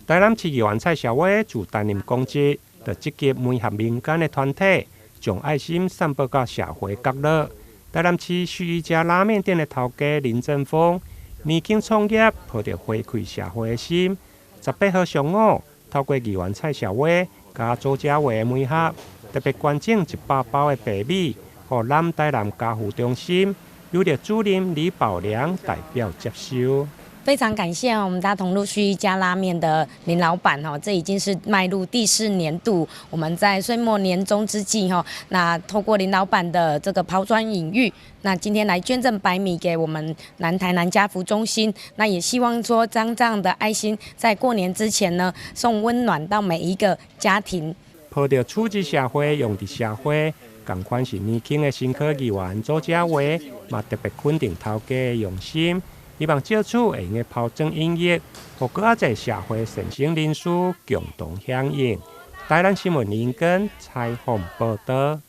台南市议员蔡小伟自担任公职，就积极媒合民间的团体，将爱心散播到社会角落。台南市徐一家拉面店的头家林正峰，年轻创业，抱着回馈社会的心。18号上午，透过议员蔡小伟加周家伟的媒合，特别捐赠100包的白米，予南台南家扶中心，由着主任李宝良代表接收。非常感谢我们大同路徐一家拉面的林老板哦，这已经是迈入第4年度。我们在岁末年终之际那透过林老板的这个抛砖引玉，那今天来捐赠白米给我们南台南家扶中心。那也希望说将这样的爱心在过年之前呢，送温暖到每一个家庭。抱着处置社会、用伫社会，同款是年轻的新科议员周家伟，嘛特别肯定头家的用心。希望借此会用抛砖引玉，互更多社会善心人士共同响应。台南新闻林根采访报道。